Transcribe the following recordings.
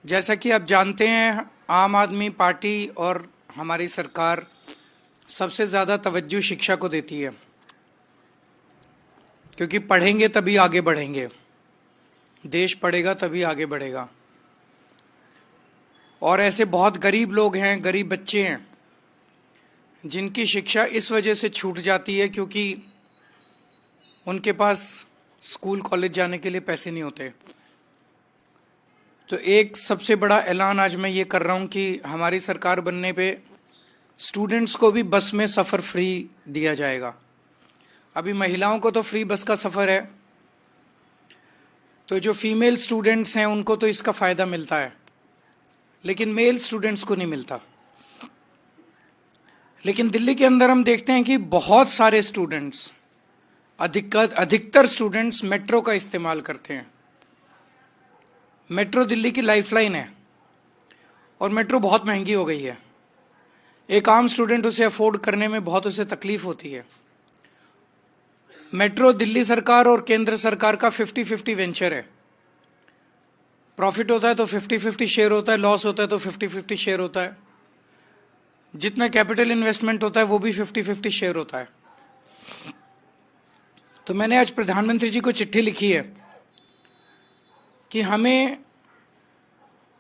जैसा कि आप जानते हैं, आम आदमी पार्टी और हमारी सरकार सबसे ज़्यादा तवज्जो शिक्षा को देती है, क्योंकि पढ़ेंगे तभी आगे बढ़ेंगे, देश पढ़ेगा तभी आगे बढ़ेगा। और ऐसे बहुत गरीब लोग हैं, गरीब बच्चे हैं, जिनकी शिक्षा इस वजह से छूट जाती है क्योंकि उनके पास स्कूल कॉलेज जाने के लिए पैसे नहीं होते। तो एक सबसे बड़ा ऐलान आज मैं ये कर रहा हूँ कि हमारी सरकार बनने पे स्टूडेंट्स को भी बस में सफ़र फ्री दिया जाएगा। अभी महिलाओं को तो फ्री बस का सफ़र है, तो जो फीमेल स्टूडेंट्स हैं उनको तो इसका फ़ायदा मिलता है, लेकिन मेल स्टूडेंट्स को नहीं मिलता। लेकिन दिल्ली के अंदर हम देखते हैं कि बहुत सारे स्टूडेंट्स, अधिकतर स्टूडेंट्स मेट्रो का इस्तेमाल करते हैं। मेट्रो दिल्ली की लाइफलाइन है और मेट्रो बहुत महंगी हो गई है। एक आम स्टूडेंट उसे अफोर्ड करने में बहुत उसे तकलीफ होती है। मेट्रो दिल्ली सरकार और केंद्र सरकार का 50-50 वेंचर है। प्रॉफिट होता है तो 50-50 शेयर होता है, लॉस होता है तो 50-50 शेयर होता है। जितना कैपिटल इन्वेस्टमेंट होता है वो भी 50-50 शेयर होता है। तो मैंने आज प्रधानमंत्री जी को चिट्ठी लिखी है कि हमें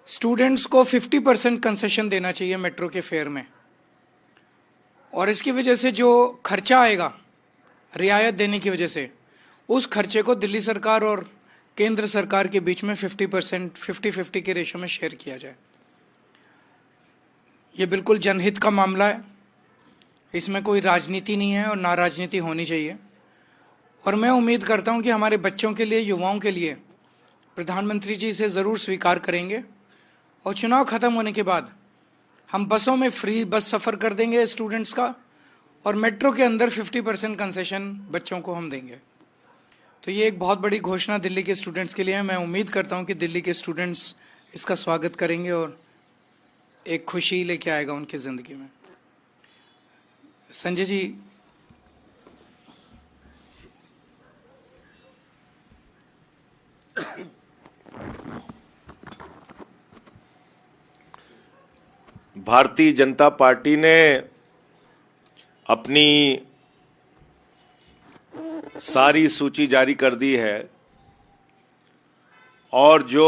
स्टूडेंट्स को 50% कंसेशन देना चाहिए मेट्रो के फेयर में, और इसकी वजह से जो खर्चा आएगा रियायत देने की वजह से, उस खर्चे को दिल्ली सरकार और केंद्र सरकार के बीच में 50% के रेशो में शेयर किया जाए। ये बिल्कुल जनहित का मामला है, इसमें कोई राजनीति नहीं है और ना राजनीति होनी चाहिए। और मैं उम्मीद करता हूं कि हमारे बच्चों के लिए, युवाओं के लिए प्रधानमंत्री जी इसे ज़रूर स्वीकार करेंगे और चुनाव खत्म होने के बाद हम बसों में फ्री बस सफ़र कर देंगे स्टूडेंट्स का, और मेट्रो के अंदर 50% कंसेशन बच्चों को हम देंगे। तो ये एक बहुत बड़ी घोषणा दिल्ली के स्टूडेंट्स के लिए है। मैं उम्मीद करता हूं कि दिल्ली के स्टूडेंट्स इसका स्वागत करेंगे और एक खुशी लेके आएगा उनकी ज़िंदगी में। संजय जी, भारतीय जनता पार्टी ने अपनी सारी सूची जारी कर दी है और जो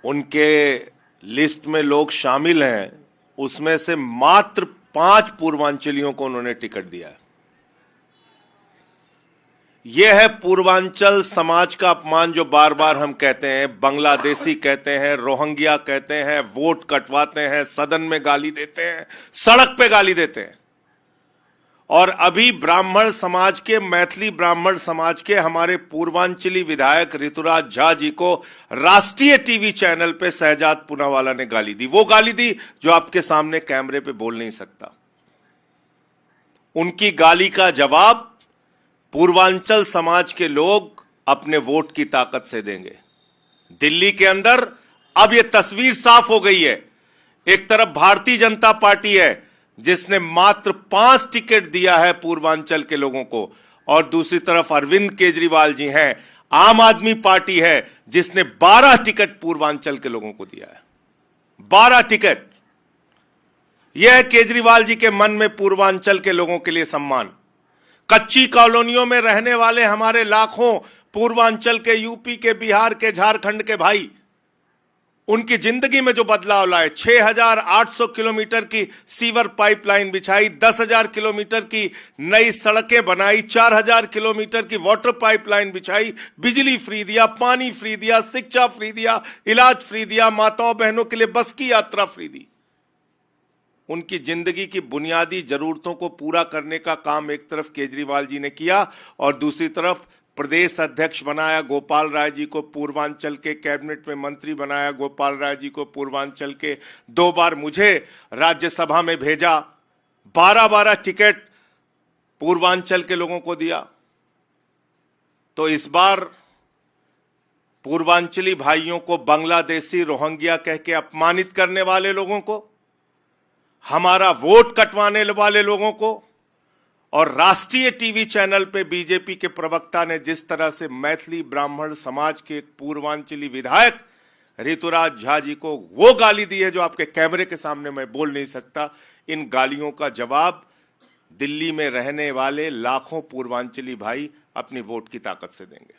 उनके लिस्ट में लोग शामिल हैं उसमें से मात्र 5 पूर्वांचलियों को उन्होंने टिकट दिया है। यह है पूर्वांचल समाज का अपमान जो बार बार हम कहते हैं। बांग्लादेशी कहते हैं, रोहिंग्या कहते हैं, वोट कटवाते हैं, सदन में गाली देते हैं, सड़क पे गाली देते हैं। और अभी ब्राह्मण समाज के, मैथिली ब्राह्मण समाज के हमारे पूर्वांचली विधायक ऋतुराज झा जी को राष्ट्रीय टीवी चैनल पे शहजाद पूनावाला ने गाली दी। वो गाली दी जो आपके सामने कैमरे पे बोल नहीं सकता। उनकी गाली का जवाब पूर्वांचल समाज के लोग अपने वोट की ताकत से देंगे। दिल्ली के अंदर अब यह तस्वीर साफ हो गई है। एक तरफ भारतीय जनता पार्टी है जिसने मात्र 5 टिकट दिया है पूर्वांचल के लोगों को, और दूसरी तरफ अरविंद केजरीवाल जी हैं, आम आदमी पार्टी है जिसने 12 टिकट पूर्वांचल के लोगों को दिया है। 12 टिकट। यह है केजरीवाल जी के मन में पूर्वांचल के लोगों के लिए सम्मान। कच्ची कॉलोनियों में रहने वाले हमारे लाखों पूर्वांचल के, यूपी के, बिहार के, झारखंड के भाई, उनकी जिंदगी में जो बदलाव लाए। 6,800 किलोमीटर की सीवर पाइपलाइन बिछाई, 10,000 किलोमीटर की नई सड़कें बनाई, 4,000 किलोमीटर की वाटर पाइपलाइन बिछाई, बिजली फ्री दिया, पानी फ्री दिया, शिक्षा फ्री दिया, इलाज फ्री दिया, माताओं बहनों के लिए बस की यात्रा फ्री दी। उनकी जिंदगी की बुनियादी जरूरतों को पूरा करने का काम एक तरफ केजरीवाल जी ने किया और दूसरी तरफ प्रदेश अध्यक्ष बनाया गोपाल राय जी को, पूर्वांचल के कैबिनेट में मंत्री बनाया गोपाल राय जी को, पूर्वांचल के 2 बार मुझे राज्यसभा में भेजा, 12-12 टिकट पूर्वांचल के लोगों को दिया। तो इस बार पूर्वांचली भाइयों को बांग्लादेशी, रोहिंग्या कह के अपमानित करने वाले लोगों को, हमारा वोट कटवाने वाले लोगों को, और राष्ट्रीय टीवी चैनल पे बीजेपी के प्रवक्ता ने जिस तरह से मैथिली ब्राह्मण समाज के एक पूर्वांचली विधायक ऋतुराज झा जी को वो गाली दी है जो आपके कैमरे के सामने मैं बोल नहीं सकता। इन गालियों का जवाब दिल्ली में रहने वाले लाखों पूर्वांचली भाई अपनी वोट की ताकत से देंगे।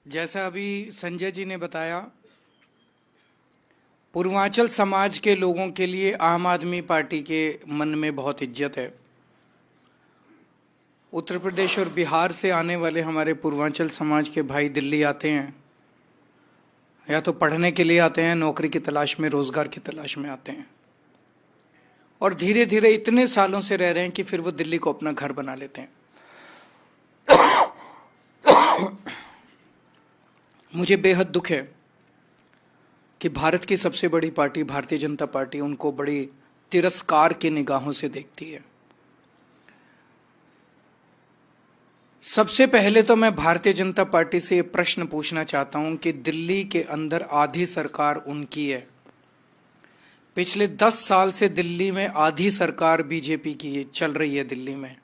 जैसा अभी संजय जी ने बताया, पूर्वांचल समाज के लोगों के लिए आम आदमी पार्टी के मन में बहुत इज्जत है। उत्तर प्रदेश और बिहार से आने वाले हमारे पूर्वांचल समाज के भाई दिल्ली आते हैं, या तो पढ़ने के लिए आते हैं, नौकरी की तलाश में, रोजगार की तलाश में आते हैं, और धीरे धीरे इतने सालों से रह रहे हैं कि फिर वो दिल्ली को अपना घर बना लेते हैं। मुझे बेहद दुख है कि भारत की सबसे बड़ी पार्टी भारतीय जनता पार्टी उनको बड़ी तिरस्कार की निगाहों से देखती है। सबसे पहले तो मैं भारतीय जनता पार्टी से ये प्रश्न पूछना चाहता हूं कि दिल्ली के अंदर आधी सरकार उनकी है। पिछले 10 साल से दिल्ली में आधी सरकार बीजेपी की चल रही है दिल्ली में।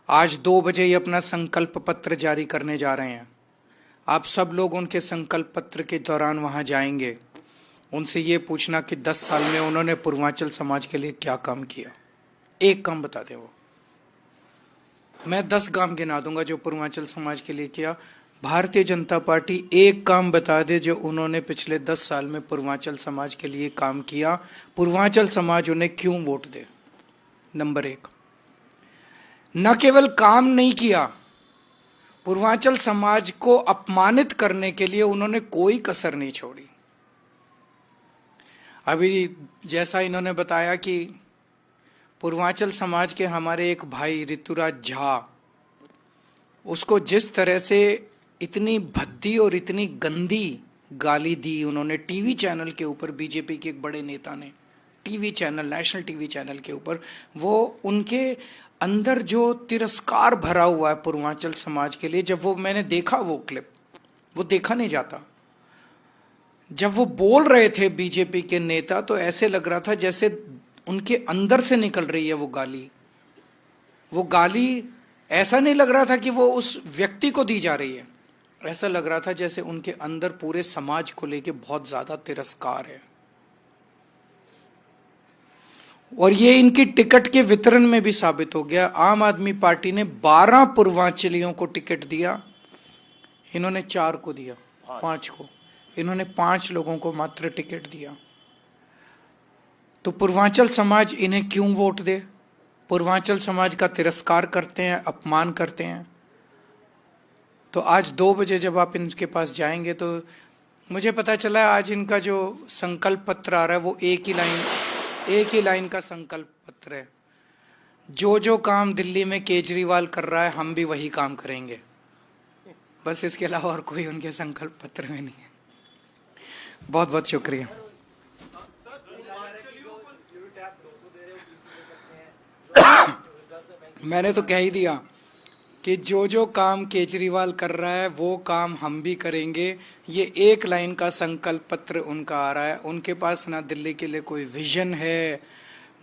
आज 2 बजे ये अपना संकल्प पत्र जारी करने जा रहे हैं। आप सब लोग उनके संकल्प पत्र के दौरान वहां जाएंगे, उनसे ये पूछना कि 10 साल में उन्होंने पूर्वांचल समाज के लिए क्या काम किया। एक काम बता दें वो। मैं 10 काम गिना दूंगा जो पूर्वांचल समाज के लिए किया। भारतीय जनता पार्टी एक काम बता दे जो उन्होंने पिछले 10 साल में पूर्वांचल समाज के लिए काम किया। पूर्वांचल समाज उन्हें क्यों वोट दे। नंबर 1, न केवल काम नहीं किया, पूर्वांचल समाज को अपमानित करने के लिए उन्होंने कोई कसर नहीं छोड़ी। अभी जैसा इन्होंने बताया कि पूर्वांचल समाज के हमारे एक भाई ऋतुराज झा, उसको जिस तरह से इतनी भद्दी और इतनी गंदी गाली दी उन्होंने टीवी चैनल के ऊपर, बीजेपी के एक बड़े नेता ने TV channel, national TV channel के ऊपर, वो उनके अंदर जो तिरस्कार भरा हुआ है पूर्वांचल समाज के लिए, जब वो मैंने देखा वो क्लिप, वो देखा नहीं जाता। जब वो बोल रहे थे बीजेपी के नेता, तो ऐसे लग रहा था जैसे उनके अंदर से निकल रही है वो गाली। वो गाली ऐसा नहीं लग रहा था कि वो उस व्यक्ति को दी जा रही है, ऐसा लग रहा था जैसे उनके अंदर पूरे समाज को लेके बहुत ज्यादा तिरस्कार है। और ये इनकी टिकट के वितरण में भी साबित हो गया। आम आदमी पार्टी ने 12 पूर्वांचलियों को टिकट दिया, इन्होंने 4 को दिया, 5 को, इन्होंने 5 लोगों को मात्र टिकट दिया। तो पूर्वांचल समाज इन्हें क्यों वोट दे। पूर्वांचल समाज का तिरस्कार करते हैं, अपमान करते हैं। तो आज 2 बजे जब आप इनके पास जाएंगे तो मुझे पता चला आज इनका जो संकल्प पत्र आ रहा है वो एक ही लाइन का संकल्प पत्र है। जो काम दिल्ली में केजरीवाल कर रहा है हम भी वही काम करेंगे, बस इसके अलावा और कोई उनके संकल्प पत्र में नहीं है। बहुत बहुत शुक्रिया। मैंने तो कह ही दिया कि जो काम केजरीवाल कर रहा है वो काम हम भी करेंगे। ये एक लाइन का संकल्प पत्र उनका आ रहा है। उनके पास ना दिल्ली के लिए कोई विजन है,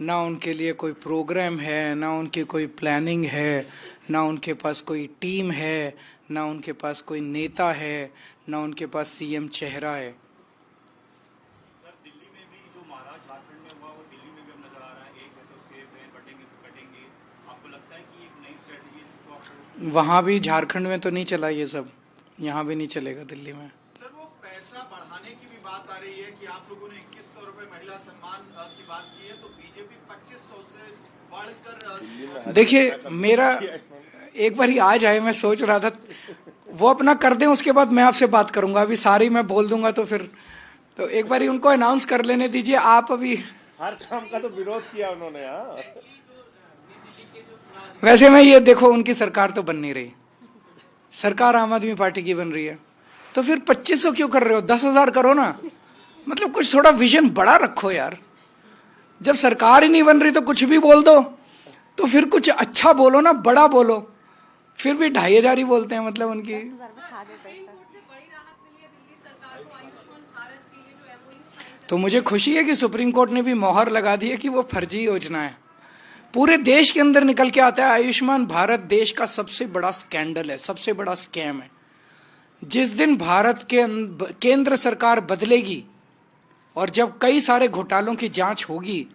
ना उनके लिए कोई प्रोग्राम है, ना उनकी कोई प्लानिंग है, ना उनके पास कोई टीम है, ना उनके पास कोई नेता है, ना उनके पास सीएम चेहरा है। सर, दिल्ली में भी जो महाराज झारखंड में हुआ वो दिल्ली में भी अब नजर आ रहा है। एक है तो सेफ है, बटेंगे तो कटेंगे। आपको लगता है कि एक नई स्ट्रेटजी है जिसको आपको वहां भी झारखंड में तो नहीं चला ये सब, यहाँ भी नहीं चलेगा दिल्ली में। सर, वो पैसा बढ़ाने की भी बात आ रही है कि आप लोगों ने 2100 रुपए महिला सम्मान की बात की है, तो बीजेपी 2500 से बढ़कर देखिए, मेरा एक बार ही आज आए, मैं सोच रहा था वो अपना कर दें, उसके बाद मैं आपसे बात करूंगा। अभी सारी मैं बोल दूंगा तो फिर तो एक बार ही उनको अनाउंस कर लेने दीजिए। आप अभी हर काम का तो विरोध किया उन्होंने। वैसे मैं ये देखो, उनकी सरकार तो बन नहीं रही, सरकार आम आदमी पार्टी की बन रही है, तो फिर 2500 क्यों कर रहे हो, 10,000 करो ना। मतलब कुछ थोड़ा विजन बड़ा रखो यार। जब सरकार ही नहीं बन रही तो कुछ भी बोल दो, तो फिर कुछ अच्छा बोलो ना, बड़ा बोलो। फिर भी 2,500 ही बोलते हैं, मतलब उनकी। तो मुझे खुशी है कि सुप्रीम कोर्ट ने भी मोहर लगा दी है कि वो फर्जी योजना है। पूरे देश के अंदर निकल के आता है आयुष्मान भारत देश का सबसे बड़ा स्कैंडल है, सबसे बड़ा स्कैम है। जिस दिन भारत के केंद्र सरकार बदलेगी और जब कई सारे घोटालों की जांच होगी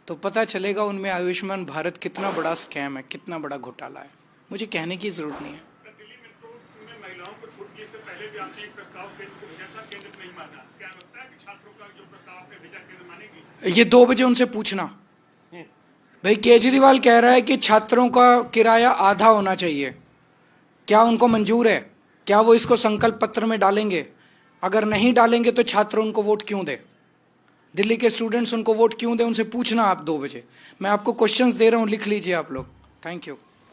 तो पता चलेगा उनमें आयुष्मान भारत कितना बड़ा स्कैम है, कितना बड़ा घोटाला है। मुझे कहने की जरूरत नहीं है। दिल्ली मेट्रो में महिलाओं को छूट दी, इससे पहले भी आपने एक प्रस्ताव केंद्र को भेजा था, केंद्र नहीं माना। क्या लगता है कि छात्रों का जो प्रस्ताव आपने भेजा केंद्र मानेगी? ये 2 बजे उनसे पूछना। भाई केजरीवाल कह रहा है कि छात्रों का किराया आधा होना चाहिए, क्या उनको मंजूर है? क्या वो इसको संकल्प पत्र में डालेंगे? अगर नहीं डालेंगे तो छात्र उनको वोट क्यों दे? दिल्ली के स्टूडेंट्स उनको वोट क्यों दे? उनसे पूछना आप 2 बजे। मैं आपको क्वेश्चंस दे रहा हूं, लिख लीजिए आप लोग। Thank you.